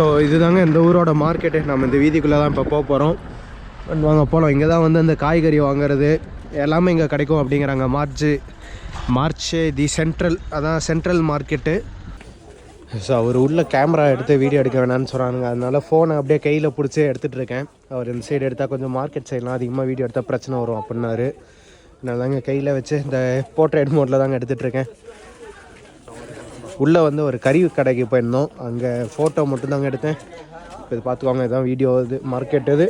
So இதுதாங்க இந்த ஊரோட மார்க்கெட்டு. நம்ம இந்த வீதிக்குள்ளே தான் இப்போ போக போகிறோம். வாங்க போகலாம். இங்கே தான் வந்து அந்த காய்கறி வாங்குறது எல்லாமே இங்கே கிடைக்கும் அப்படிங்கிறாங்க. மார்ச்சே தி சென்ட்ரல், அதான் சென்ட்ரல் மார்க்கெட்டு. ஸோ அவர் உள்ள கேமரா எடுத்து வீடியோ எடுக்க வேணான்னு சொல்கிறாங்க. அதனால ஃபோனை அப்படியே கையில் பிடிச்சி எடுத்துகிட்டு இருக்கேன். அவர் இந்த சைடு எடுத்தால் கொஞ்சம் மார்க்கெட் சைட்லாம் அதிகமாக வீடியோ எடுத்தால் பிரச்சனை வரும் அப்படின்னாரு. நான் தாங்க கையில் வச்சு இந்த போர்ட்ரேட் மோடில் தாங்க எடுத்துகிட்ருக்கேன். உள்ளே வந்து ஒரு கறி கடைக்கு போயிருந்தோம். அங்கே ஃபோட்டோ மட்டும் தாங்க எடுத்தேன். இப்போ இது பார்த்துக்கோங்க, இதுதான் வீடியோ. இது மார்க்கெட். இது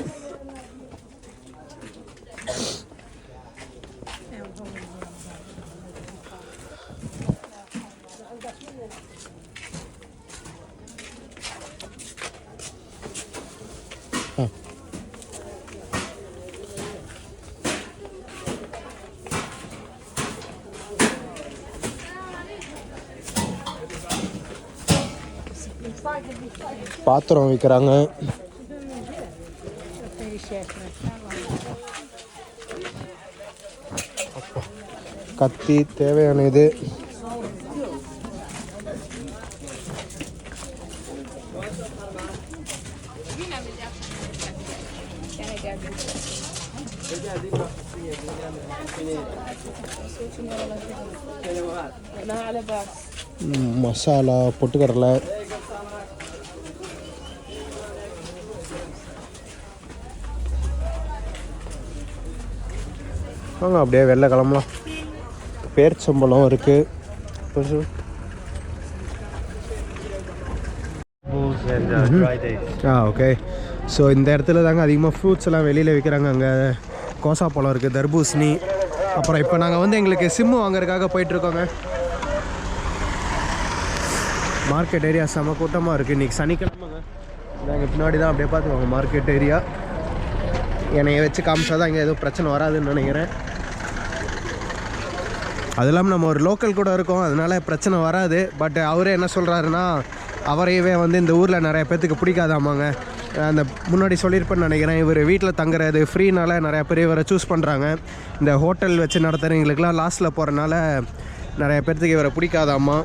பாத்திரம் விற்கிறாங்க. கத்தி தேவையான இது. மசாலா, பொட்டுக்கடலை, வாங்க அப்படியே வெளில கிளம்பலாம். பேர்ச்சம்பழம் இருக்குது. ஓகே. ஸோ இந்த இடத்துல தாங்க அதிகமாக ஃப்ரூட்ஸ் எல்லாம் வெளியில் விற்கிறாங்க. அங்கே கோசா பழம் இருக்குது, தர்பூசணி. அப்புறம் இப்போ நாங்கள் வந்து எங்களுக்கு சிம்மு வாங்குறதுக்காக போயிட்டுருக்கோங்க. மார்க்கெட் ஏரியா செம கூட்டமாக இருக்குது. இன்றைக்கி சனிக்கிழமைங்க. நாங்கள் பின்னாடி தான் அப்படியே பார்த்துக்கோங்க மார்க்கெட் ஏரியா. என்னைய வச்சு காமிச்சா தான் இங்கே எதுவும் பிரச்சனை வராதுன்னு நினைக்கிறேன். அது இல்லாமல் நம்ம ஒரு லோக்கல் கூட இருக்கோம், அதனால பிரச்சனை வராது. பட் அவரே என்ன சொல்கிறாருன்னா, அவரையவே வந்து இந்த ஊரில் நிறைய பேர்த்துக்கு பிடிக்காதாமாங்க. அந்த முன்னாடி சொல்லியிருப்பேன்னு நினைக்கிறேன். இவர் வீட்டில் தங்குறது ஃப்ரீனால நிறையா பேர் இவரை சூஸ் பண்ணுறாங்க. இந்த ஹோட்டல் வச்சு நடத்துகிறவங்களுக்குலாம் லாஸ்ட்டில் போகிறனால நிறைய பேர்த்துக்கு இவரை பிடிக்காதாமா.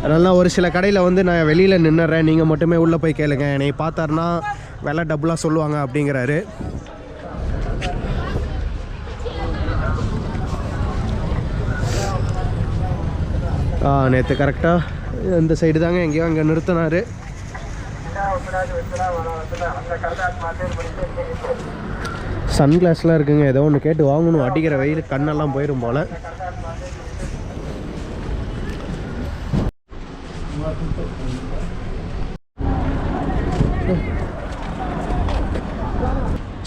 அதனால ஒரு சில கடையில் வந்து நான் வெளியில் நின்றுறேன், நீங்கள் மட்டுமே உள்ளே போய் கேளுங்க, என்னை பார்த்தாருன்னா விலை டபுளாக சொல்லுவாங்க அப்படிங்கிறாரு. நேற்று கரெக்டாக இந்த சைடு தாங்க எங்கேயோ அங்கே நிறுத்தினார். சன்கிளாஸ்லாம் இருக்குங்க. ஏதோ ஒன்று கேட்டு வாங்கணும். அடிக்கிற வெயில் கண்ணெல்லாம் போயிடும் போல்.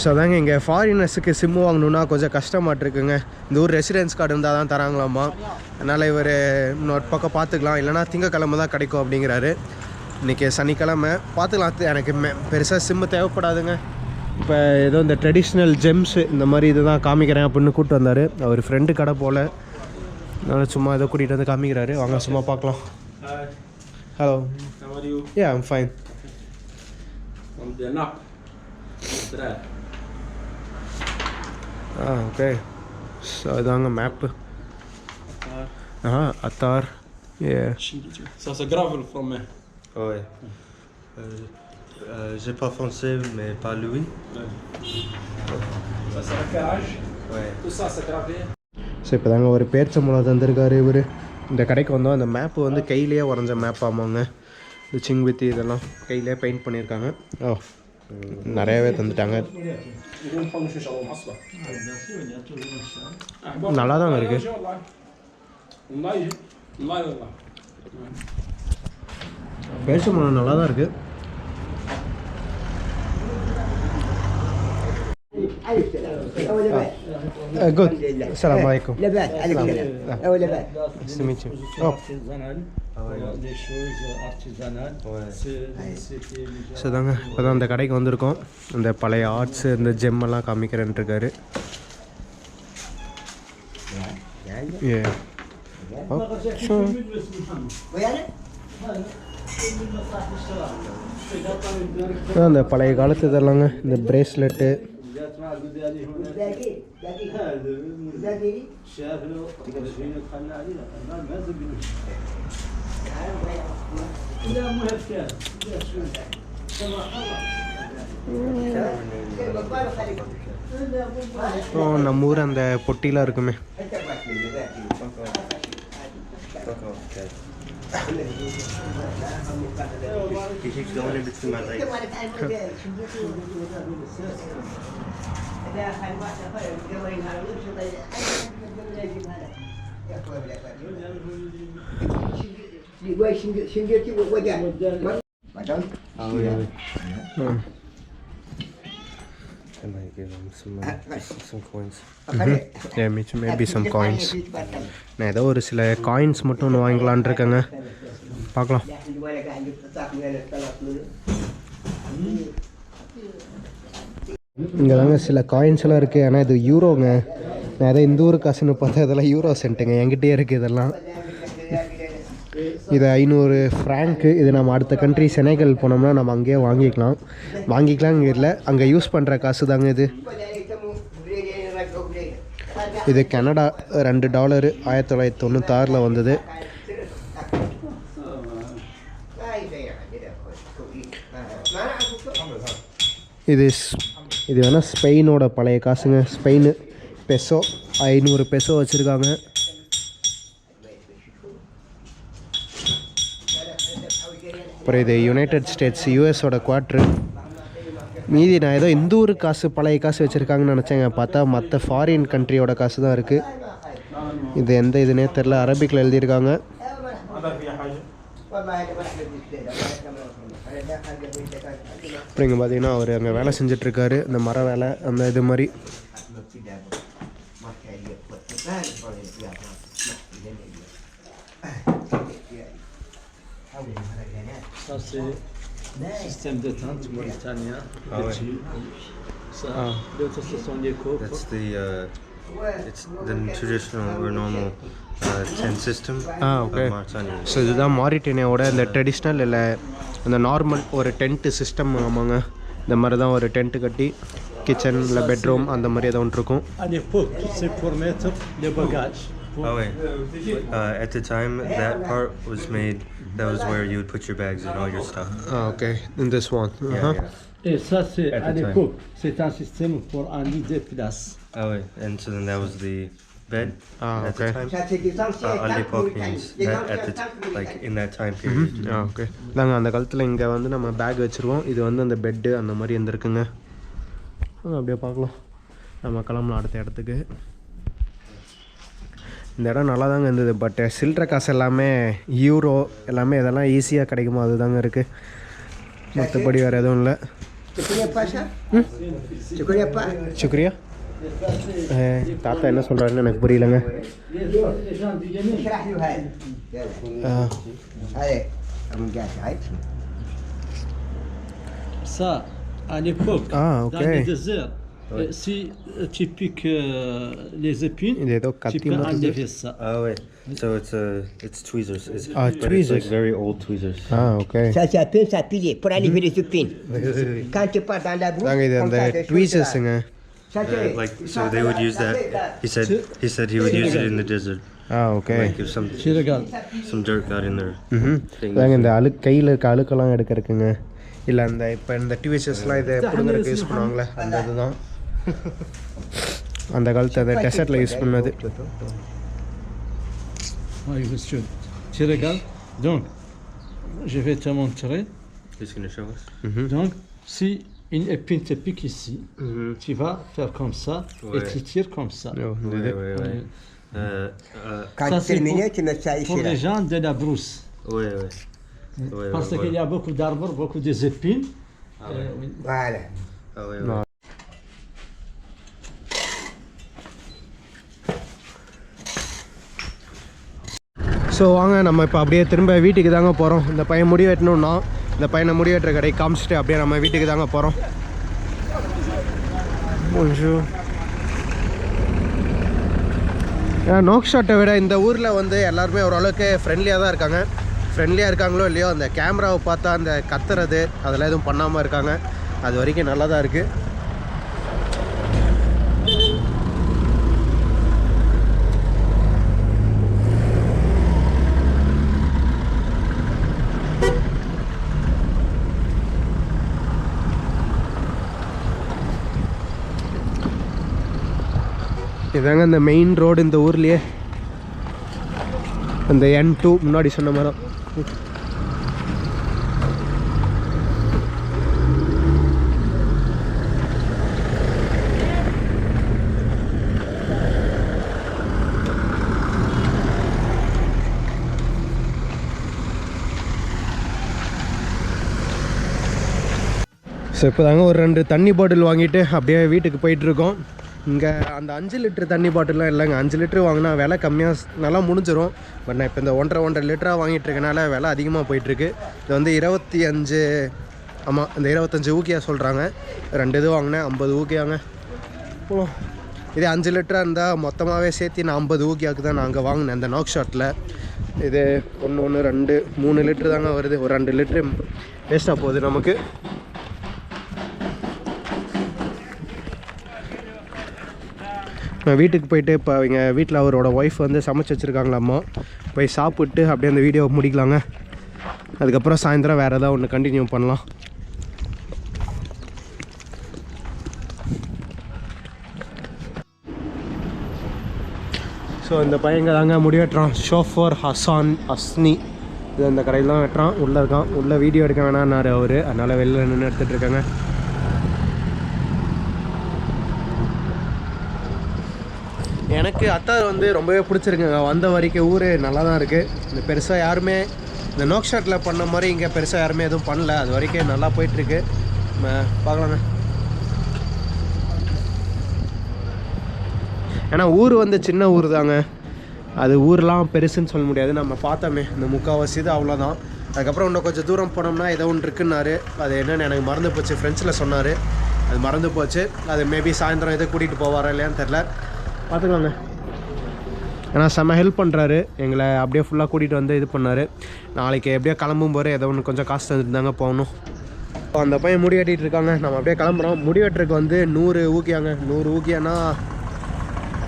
ஸோ அதாங்க இங்கே ஃபாரினர்ஸுக்கு சிம்மு வாங்கணுன்னா கொஞ்சம் கஷ்டமாட்டிருக்குங்க. இந்த ஊர் ரெசிடென்ஸ் கார்டு இருந்தால் தான் தராங்களாம்மா. அதனால் இவர் இன்னொரு பக்கம் பார்த்துக்கலாம், இல்லைனா திங்கக்கிழமை தான் கிடைக்கும் அப்படிங்கிறாரு. இன்றைக்கி சனிக்கிழமை பார்த்துக்கலாம். எனக்கு பெருசாக சிம்மு தேவைப்படாதுங்க. இப்போ ஏதோ இந்த ட்ரெடிஷ்னல் ஜெம்ஸு இந்த மாதிரி இது தான் காமிக்கிறேன் அப்படின்னு கூப்பிட்டு வந்தார். அவர் ஃப்ரெண்டு கடை போல், அதனால் சும்மா ஏதோ கூட்டிகிட்டு வந்து காமிக்கிறாரு. வாங்க சும்மா பார்க்கலாம். Hello, yeah I'm fine. Okay. So இதாங்க map. Attar. Yeah. Ça c'est grave le fromage. Ouais. J'ai pas français mais pas Louis. Ça c'est la cage. Ouais. Tout ça c'est gravé. So இப்போ தாங்க ஒரு பேர்ச்சம்பழம் தந்திருக்காரு இவர். இந்த கடைக்கு வந்தோம். அந்த map வந்து கையிலேயே வரைஞ்ச மேப் ஆமாங்க. இந்த சிங்வித்தி இதெல்லாம் கையிலே பெயிண்ட் பண்ணியிருக்காங்க. நிறையவே தந்துட்டாங்க. நல்லா தாங்க இருக்கு. பேர்ச்சம்பழம் நல்லா தான் இருக்கு. Good. Assalamu alaikum. لبات عليك السلام. أو لبات. Nice to meet you. Des choses artisanales. So தாங்க இப்போ தான் அந்த கடைக்கு வந்திருக்கோம். இந்த பழைய ஆர்ட்ஸு இந்த ஜெம்மெல்லாம் காமிக்கிறேன்ட்டு இருக்காரு. அந்த பழைய காலத்து இதெல்லாங்க, இந்த பிரேஸ்லெட்டு. அப்புறம் நம்ம ஊர் அந்த பொட்டிலாம் இருக்குமே. He keeps going in between my legs. Đi quay xin kia chứ quay kìa. Mà đâu? I might give him some coins. Yeah, maybe some coins. நான் ஏதோ ஒரு சில காயின்ஸ் மட்டும் ஒன்று வாங்கலான் இருக்கேங்க. பார்க்கலாம். இங்கே தாங்க சில காயின்ஸ் எல்லாம் இருக்குது. ஆனால் இது யூரோங்க. நான் ஏதோ இந்த ஊர் காசுன்னு பார்த்தா இதெல்லாம் யூரோ சென்ட்டுங்க. என்கிட்டயே இருக்குது இதெல்லாம். இது 500 ஃப்ராங்க்கு. இது நம்ம அடுத்த கண்ட்ரி செனகல் போனோம்னா நம்ம அங்கேயே வாங்கிக்கலாம் இல்லை, அங்கே யூஸ் பண்ணுற காசு தாங்க இது. இது கனடா $2 1996 வந்தது. இது வேணால் ஸ்பெயினோட பழைய காசுங்க. ஸ்பெயின் பெசோ 500 பெசோ வச்சுருக்காங்க. அப்புறம் இது யுனைடெட் ஸ்டேட்ஸ் யூஎஸோட குவார்ட்ரு. மீதி நான் ஏதோ இந்த ஊர் காசு பழைய காசு வச்சுருக்காங்கன்னு நினச்சேங்க. பார்த்தா மற்ற ஃபாரின் கண்ட்ரியோட காசு தான் இருக்குது. இது எந்த இதுனே தெரில. அரபிக்கில் எழுதியிருக்காங்க. அப்புறம் இங்கே பார்த்தீங்கன்னா அவர் அங்கே வேலை செஞ்சிட்ருக்காரு. அந்த மர வேலை, அந்த இது மாதிரி. Ça c'est système de tente mauritanien. Ça, d'autres ce sont les coques. That's it's the traditional or normal tent system okay. of Mauritania. So இதுதான் மாரிட்டேனியாவோட இந்த ட்ரெடிஷ்னல் இல்லை அந்த நார்மல் ஒரு டென்ட்டு சிஸ்டம். ஆமாங்க, இந்த மாதிரி தான் ஒரு டென்ட்டு கட்டி கிச்சன் இல்லை பெட்ரூம் அந்த மாதிரி ஏதோ ஒன்று இருக்கும். À l'époque, c'est pour mettre les bagages. Oh wait. At the time that part was made, that was where you would put your bags and all your stuff. Okay, in this one. Yeah. Et ça, c'est At à the time. l'époque, c'est un système pour un lit de place. Oh wait. And so then that was the bed at okay. the time. À l'époque means that at the like in that time period. Okay. நாங்கள் அந்த காலத்தில் இங்கே வந்து நம்ம back வச்சுருவோம். இது வந்து அந்த பெட்டு அந்த மாதிரி இருந்திருக்குங்க. அப்படியே பார்க்கலாம். நம்ம கிளம்பலாம் அடுத்த இடத்துக்கு. இந்த இடம் நல்லா தாங்க இருந்தது. பட் சில்லற காசு எல்லாமே யூரோ எல்லாமே இதெல்லாம் ஈஸியாக கிடைக்குமோ அதுதாங்க இருக்குது. மற்றபடி வேறு எதுவும் இல்லை. சுக்ரியா. தாத்தா என்ன சொல்கிறாருன்னு எனக்கு புரியலங்க. Ça, à l'époque, ok. dans les déserts, si tu piques les épines, இது ஏதோ tu கத்தி peux மாதிரி. enlever ça. Oh wait. So it's tweezers. But tweezers. It's like very old tweezers. Okay. Ça s'appelle ça pilier pour enlever les épines. Quand tu pars dans la boue, தாங்க இது அந்த ட்வீசர்ஸுங்க. Like so they would use that. He said he would use it in the desert. Okay. Like if Tu regardes. some dirt got in there. தாங்க இந்த கையில் இருக்க அழுக்கெல்லாம் எடுக்கிறதுக்குங்க. இல்லை அந்த இப்போ இந்த டிவிஎஸ்எஸ்லாம் இதை பிடுங்கிறதுக்கு யூஸ் பண்ணுவாங்களே அந்த இதுதான். அந்த காலத்து அதை டெசர்ட்டில் யூஸ் பண்ணது. Oui, monsieur. Tu regardes. Donc, je vais te montrer. He's gonna show us. Donc, si une épine te pique ici, tu vas faire comme ça et Ouais. tu tires comme ça. Ouais. Quand Ça, tu c'est termines, pour- tu mets ça Pour ici. les Là. gens de la brousse. Ouais. Parce qu'il y a beaucoup d'arbres, beaucoup des épines. Oui. Voilà. Ah ouais. Non. So வாங்க நம்ம இப்போ அப்படியே திரும்ப வீட்டுக்கு தாங்க போகிறோம். இந்த பையன் முடி வெட்டணுன்னா இந்த பையனை முடி வெட்டுற கடையை காமிச்சிட்டு அப்படியே நம்ம வீட்டுக்கு தாங்க போகிறோம். நோக்ஷாட்டை விட இந்த ஊரில் வந்து எல்லாருமே ஓரளவுக்கு ஃப்ரெண்ட்லியாக தான் இருக்காங்க. ஃப்ரெண்ட்லியாக இருக்காங்களோ இல்லையோ அந்த கேமராவை பார்த்தா அந்த கத்துறது அதெல்லாம் எதுவும் பண்ணாமல் இருக்காங்க. அது வரைக்கும் நல்லா தான் இருக்குது. இதாங்க இந்த மெயின் ரோடு இந்த ஊர்லேயே, அந்த N2 முன்னாடி சொன்ன மாதிரி தான். ஸோ இப்போ தாங்க ஒரு 2 தண்ணி பாட்டில் வாங்கிட்டு அப்படியே வீட்டுக்கு போயிட்டுருக்கோம். இங்கே அந்த 5 லிட்டர் தண்ணி பாட்டிலாம் இல்லைங்க. 5 லிட்டர் வாங்கினா விலை கம்மியாக நல்லா முடிஞ்சிடும். பட் நான் இப்போ இந்த 1.5 லிட்டராக வாங்கிட்டு இருக்கனால விலை அதிகமாக போயிட்டுருக்கு. இது வந்து 25, ஆமாம் இந்த 25 ஊக்கியா சொல்கிறாங்க. 2 இது வாங்கினேன் 50 ஊக்கியாங்க. இதே 5 லிட்டராக இருந்தால் மொத்தமாகவே சேர்த்து நான் 50 ஊக்கியாவுக்கு தான் நான் அங்கே வாங்கினேன் இந்த நாக் ஷாட்டில். இது 1 2 3 லிட்டரு தாங்க வருது. ஒரு 2 லிட்டரு வேஸ்ட்டாக போகுது நமக்கு. நான் வீட்டுக்கு போயிட்டு இப்போ அவங்க வீட்டில் அவரோட ஒய்ஃப் வந்து சமைச்சு வச்சுருக்காங்களாம்மா. போய் சாப்பிட்டு அப்படியே அந்த வீடியோ முடிக்கலாங்க. அதுக்கப்புறம் சாயந்தரம் வேறு ஏதாவது ஒன்று கண்டினியூ பண்ணலாம். ஸோ இந்த பையங்க தாங்க முடி வெட்டுறான். ஷோஃபர் ஹஸ்னி. இது அந்த கடையில் தான் வெட்டுறான். உள்ளே இருக்கான். உள்ளே வீடியோ எடுக்க வேணான்னாரு அவர். அதனால் வெளில நின்று எடுத்துகிட்டு இருக்காங்க. எனக்கு அத்தார் வந்து ரொம்பவே பிடிச்சிருக்குங்க. வந்த வரைக்கும் ஊர் நல்லா தான் இருக்குது. இந்த பெருசாக யாருமே இந்த நோக் ஷாட்டில் பண்ண மாதிரி இங்கே பெருசாக யாருமே எதுவும் பண்ணல. அது வரைக்கும் நல்லா போயிட்டுருக்கு. பார்க்கலாங்க. ஏன்னா ஊர் வந்து சின்ன ஊர் தாங்க. அது ஊர்லாம் பெருசுன்னு சொல்ல முடியாது. நம்ம பார்த்தோமே இந்த முக்கால்வாசி இது அவ்வளோதான். அதுக்கப்புறம் இன்னும் கொஞ்சம் தூரம் போனோம்னா ஏதோ ஒன்று இருக்குன்னாரு. அது என்னென்னு எனக்கு மறந்து போச்சு. ஃப்ரெண்ட்ஸில் சொன்னார். அது மறந்து போச்சு. அது மேபி சாயந்தரம் எதோ கூட்டிகிட்டு போவாரா இல்லையான்னு தெரில. பார்த்துக்கலாங்க. ஏன்னா செம்ம ஹெல்ப் பண்ணுறாரு. எங்களை அப்படியே ஃபுல்லாக கூட்டிகிட்டு வந்து இது பண்ணார். நாளைக்கு எப்படியோ கிளம்பும் போது ஏதோ ஒன்று கொஞ்சம் காசு தந்துருந்தாங்க போகணும். அந்த பையன் முடி வெட்டிகிட்டு இருக்காங்க. நம்ம அப்படியே கிளம்புறோம். முடி வெட்டுறதுக்கு வந்து 100 ஊக்கியாங்க. 100 ஊக்கியானா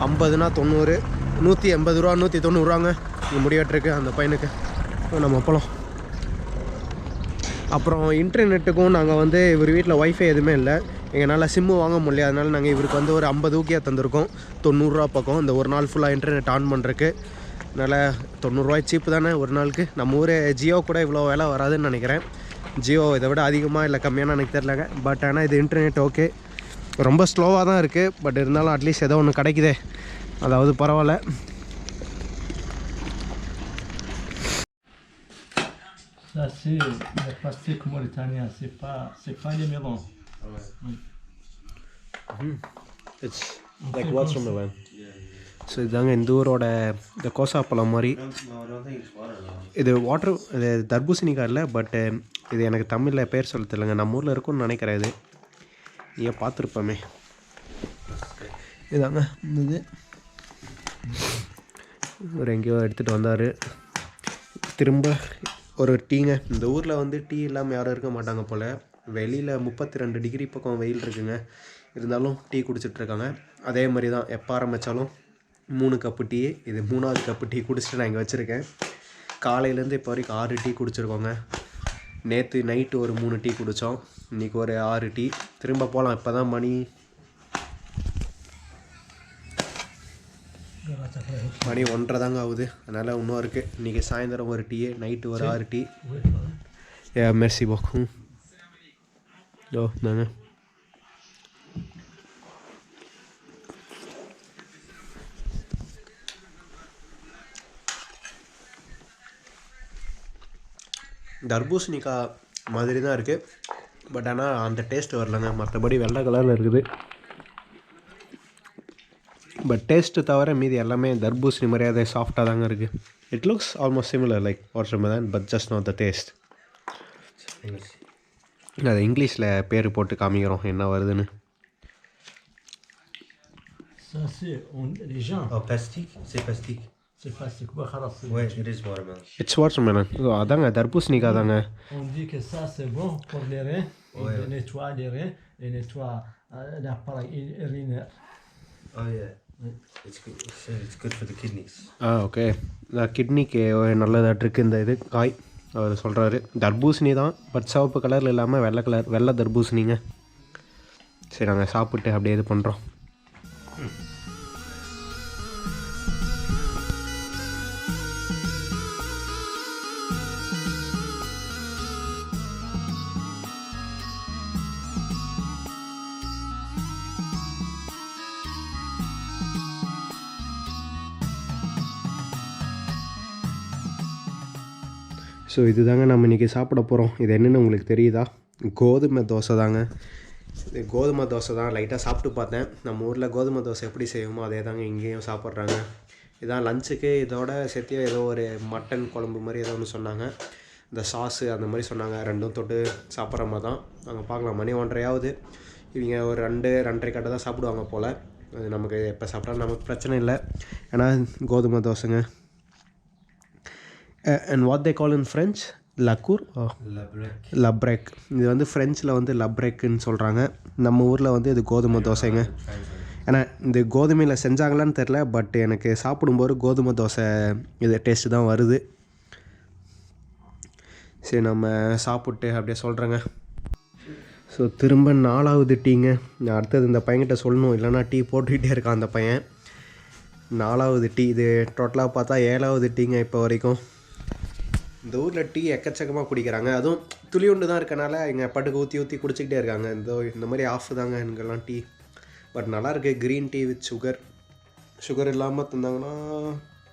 50னா 90, 180 ரூபா 190 ரூபாங்க முடி வெட்டுறதுக்கு அந்த பையனுக்கு. நம்ம போகலாம். அப்புறம் இன்டர்நெட்டுக்கும் நாங்கள் வந்து இவர் வீட்டில் ஒய்ஃபை எதுவுமே இல்லை. எங்களால் சிம்மு வாங்க முடியல. அதனால் நாங்கள் இவருக்கு வந்து ஒரு 50 ஊக்கியா தந்திருக்கோம். 90 ரூபா பக்கம் இந்த ஒரு நாள் ஃபுல்லாக இன்டர்நெட் ஆன் பண்ணுறதுக்கு. அதனால் 90 ரூபாய் சீப்பு தானே ஒரு நாளுக்கு. நம்ம ஊர் ஜியோ கூட இவ்வளோ வேலை வராதுன்னு நினைக்கிறேன். ஜியோ இதை விட அதிகமாக இல்லை கம்மியான எனக்கு தெரிலங்க. பட் ஆனால் இது இன்டர்நெட் ஓகே. ரொம்ப ஸ்லோவாக தான் இருக்குது. பட் இருந்தாலும் அட்லீஸ்ட் ஏதோ ஒன்று கிடைக்குதே, அதாவது பரவாயில்ல. Ça c'est le plastique mauritanien, c'est pas les melons. It's like watermelon. So இதுதாங்க இந்த ஊரோட இந்த கோசாப்பழம் மாதிரி. இது இது தர்பூசணிக்காய் இல்லை. பட்டு இது எனக்கு தமிழில் பேர் சொல்ல தெரியலங்க. நம்ம ஊரில் இருக்கும்னு நினைக்கிறேன். இது ஏன் பார்த்துருப்போமே. இதாங்க இது ஒரு எங்கேயோ எடுத்துகிட்டு வந்தார். திரும்ப ஒரு டீங்க. இந்த ஊரில் வந்து டீ இல்லாமல் யாரும் இருக்க மாட்டாங்க போல். வெளியில் 32 டிகிரி பக்கம் வெயில் இருக்குங்க. இருந்தாலும் டீ குடிச்சிட்ருக்காங்க. அதே மாதிரி தான் எப்போ ஆரம்பித்தாலும் 3 கப்பு டீ. இது 3வது கப்பு டீ குடிச்சிட்டு நான் இங்கே வச்சுருக்கேன். காலையிலேருந்து இப்போ வரைக்கும் 6 டீ குடிச்சிருக்கோங்க. நேற்று நைட்டு ஒரு 3 டீ குடித்தோம். இன்றைக்கி ஒரு 6 டீ. திரும்ப போகலாம். இப்போ தான் மணி 1:30 தாங்க ஆகுது. அதனால் இன்னும் இருக்குது. இன்றைக்கி சாயந்தரம் ஒரு டீ, நைட்டு ஒரு 6 டீ. மெர்சி போக்கும். ஓ தாங்க. தர்பூசணிக்காய் மாதிரி தான் இருக்குது. பட் ஆனால் அந்த டேஸ்ட் வரலங்க. மற்றபடி வெள்ளை கலரில் இருக்குது. பட் டேஸ்ட்டு தவிர மீதி எல்லாமே தர்பூசணி மரியாதை சாஃப்டாக தாங்க இருக்குது. It looks almost similar like watermelon, but just not the taste. அது இங்கிலீஷில் பேர் போட்டு காமிக்கிறோம் என்ன வருதுன்னு. Ça c'est les gens. Oh, plastique? C'est plastique. C'est plastique. Ouais, خلاص. Ouais, it is watermelon. It's watermelon. அதாங்க தர்பூசணிக்காய் தாங்க. On dit que ça c'est bon pour les reins. Il nettoie les reins et nettoie l'appareil urinaire. Oh yeah. It's good for the kidneys. Okay. கிட்னிக்கு நல்லதாட்டு இருக்குது இந்த இது காய். அவர் சொல்கிறாரு தர்பூசணி தான். பட் சிவப்பு கலரில் இல்லாமல் வெள்ளை தர்பூசணிங்க. சரி நாங்கள் சாப்பிட்டு அப்படியே இது பண்ணுறோம். ஸோ இதுதாங்க நம்ம இன்றைக்கி சாப்பிட போகிறோம். இது என்னென்னு உங்களுக்கு தெரியுதா? கோதுமை தோசை தாங்க. இது கோதுமை தோசை தான். லைட்டாக சாப்பிட்டு பார்த்தேன். நம்ம ஊரில் கோதுமை தோசை எப்படி செய்வோமோ அதே தாங்க இங்கேயும் சாப்பிட்றாங்க. இதான் லஞ்சுக்கு. இதோட சேர்த்து ஏதோ ஒரு மட்டன் குழம்பு மாதிரி ஏதோ ஒன்று சொன்னாங்க. இந்த சாஸு அந்த மாதிரி சொன்னாங்க. ரெண்டும் தொட்டு சாப்பிட்ற மாதிரி தான். நாங்கள் பார்க்கலாம். மணி 1:30 இவங்க ஒரு 2-2:30 கட்ட தான் சாப்பிடுவாங்க போல். அது நமக்கு எப்போ சாப்பிட்டாலும் நமக்கு பிரச்சனை இல்லை. ஏன்னா கோதுமை தோசைங்க. And what they call in French லக்கூர் லப்ரெக். இது வந்து ஃப்ரெஞ்சில் வந்து லப்ரெக்குன்னு சொல்கிறாங்க. நம்ம ஊரில் வந்து இது கோதுமை தோசைங்க. ஏன்னா இந்த கோதுமையில் செஞ்சாங்களான்னு தெரில, பட் எனக்கு சாப்பிடும்போது கோதுமை தோசை இது டேஸ்ட்டு தான் வருது. சரி நம்ம சாப்பிட்டு அப்படியே சொல்கிறேங்க. ஸோ திரும்ப 4வது டீங்க. நான் அடுத்தது இந்த பையன்கிட்ட சொல்லணும், இல்லைனா டீ போட்டுக்கிட்டே இருக்கான் அந்த பையன். 4வது டீ. இது டோட்டலாக பார்த்தா 7வது டீங்க இப்போ வரைக்கும். இந்த ஊரில் டீ எக்கச்சக்கமாக குடிக்கிறாங்க. அதுவும் துளியுண்டு தான் இருக்கனால இங்கே பட்டுக்கு ஊற்றி குடிச்சிக்கிட்டே இருக்காங்க. இந்த மாதிரி ஆஃப் தாங்க இங்கெல்லாம் டீ. பட் நல்லாயிருக்கு. க்ரீன் டீ வித் சுகர் இல்லாமல் தந்தாங்கன்னா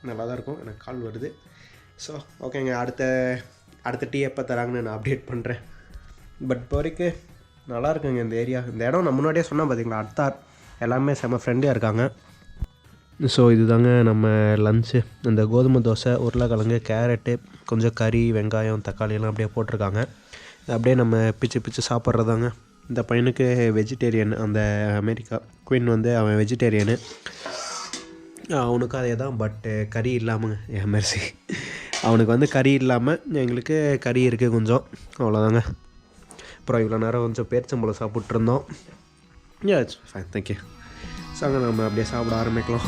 நல்லா தான் இருக்கும். எனக்கு கால் வருது. ஸோ ஓகேங்க, அடுத்த டீ எப்போ தராங்கன்னு நான் அப்டேட் பண்ணுறேன். பட் இப்போ வரைக்கும் நல்லா இருக்குங்க இந்த ஏரியா. இந்த இடம் நான் முன்னாடியே சொன்னேன் பார்த்தீங்களா, அத்தார். எல்லாமே செம்ம ஃப்ரெண்ட்லியாக இருக்காங்க. ஸோ இதுதாங்க நம்ம லன்ச்சு. இந்த கோதுமை தோசை, உருளைக்கிழங்கு, கேரட்டு, கொஞ்சம் கறி, வெங்காயம், தக்காளி எல்லாம் அப்படியே போட்டிருக்காங்க. அப்படியே நம்ம பிச்சு சாப்பிட்றதாங்க. இந்த பையனுக்கு வெஜிடேரியன். அந்த அமெரிக்கா குயின் வந்து அவன் வெஜிடேரியனு. அவனுக்கு அதே தான், பட்டு கறி இல்லாமல் மெர்சி. அவனுக்கு வந்து கறி இல்லாமல், எங்களுக்கு கறி இருக்குது கொஞ்சம், அவ்வளோதாங்க. அப்புறம் இவ்வளோ நேரம் கொஞ்சம் பேரிச்சம்பழம் சாப்பிட்ருந்தோம். It's fine, thank you. ஸோ அங்கே நம்ம அப்படியே சாப்பிட ஆரம்பிக்கலாம்.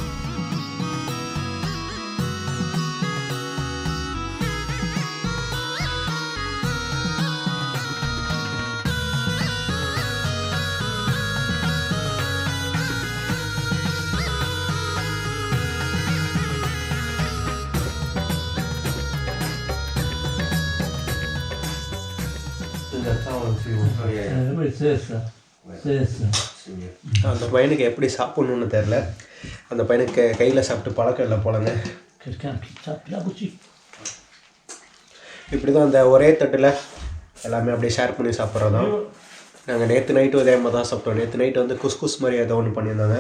அந்த பையனுக்கு எப்படி சாப்பிட்ணுன்னு தெரில. அந்த பையனுக்கு கையில் சாப்பிட்டு பழக்கம் இல்லை போலங்க. இப்படி தான் அந்த ஒரே தட்டில் எல்லாமே அப்படியே ஷேர் பண்ணி சாப்பிட்றது தான். நாங்கள் நேற்று நைட்டு இதே மாதிரி தான் சாப்பிட்டோம். நேற்று நைட்டு வந்து குஸ்குஸ் மாதிரி ஏதோ ஒன்று பண்ணியிருந்தாங்க.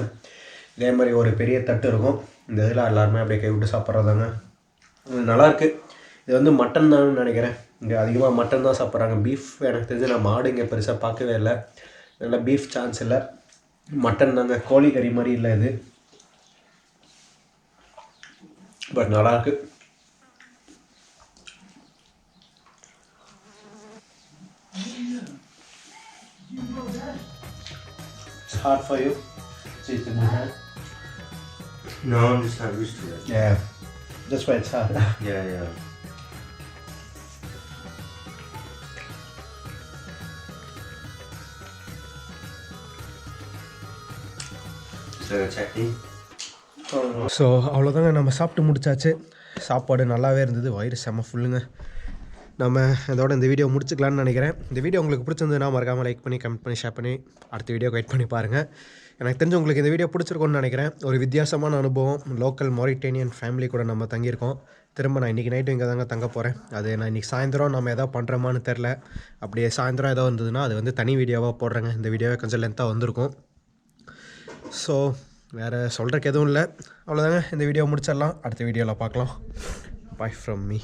இதே மாதிரி ஒரு பெரிய தட்டு இருக்கும். இந்த இதில் எல்லாருமே அப்படியே கை விட்டு சாப்பிட்றதாங்க. நல்லாயிருக்கு. இது வந்து மட்டன் தான் நினைக்கிறேன். இங்கே அதிகமாக மட்டன் தான் சாப்பிட்றாங்க. பீஃப் எனக்கு தெரிஞ்சு நான் மாடு இங்கே பெருசாக பார்க்கவே இல்லை. நல்லா பீஃப் சான்ஸ் இல்லை, மட்டன் தாங்க. கோழி கறி மாதிரி இல்லை இது, பட் நல்லாயிருக்கு. It's hard for you? No, I'm just not used to it. Yeah, that's why it's hard. Yeah. So அவ்வளோதாங்க, நம்ம சாப்பிட்டு முடிச்சாச்சு. சாப்பாடு நல்லாவே இருந்தது. வயிறு செம்ம ஃபுல்லுங்க. நம்ம இதோட இந்த வீடியோ முடிச்சுக்கலான்னு நினைக்கிறேன். இந்த வீடியோ உங்களுக்கு பிடிச்சிருந்ததுன்னா மறக்காமல் லைக் பண்ணி, கமெண்ட் பண்ணி, ஷேர் பண்ணி அடுத்த வீடியோக்கு வெயிட் பண்ணி பாருங்கள். எனக்கு தெரிஞ்சு உங்களுக்கு இந்த வீடியோ பிடிச்சிருக்கோன்னு நினைக்கிறேன். ஒரு வித்தியாசமான அனுபவம். லோக்கல் மொரிட்டேனியன் ஃபேமிலி கூட நம்ம தங்கியிருக்கோம். திரும்ப நான் இன்றைக்கி நைட்டு இங்கே தாங்க தங்க போகிறேன். அது நான் இன்றைக்கி சாயந்தரம் நம்ம எதாவது பண்ணுறோமான்னு தெரில. அப்படியே சாயந்தரம் ஏதோ இருந்ததுன்னா அது வந்து தனி வீடியோவாக போடுறேங்க. இந்த வீடியோவே கொஞ்சம் லென்த்தாக வந்திருக்கும். ஸோ வேறு சொல்கிறக்கு எதுவும் இல்லை. அவ்வளோதாங்க, இந்த வீடியோ முடிச்சிடலாம். அடுத்த வீடியோவில் பார்க்கலாம். By from me.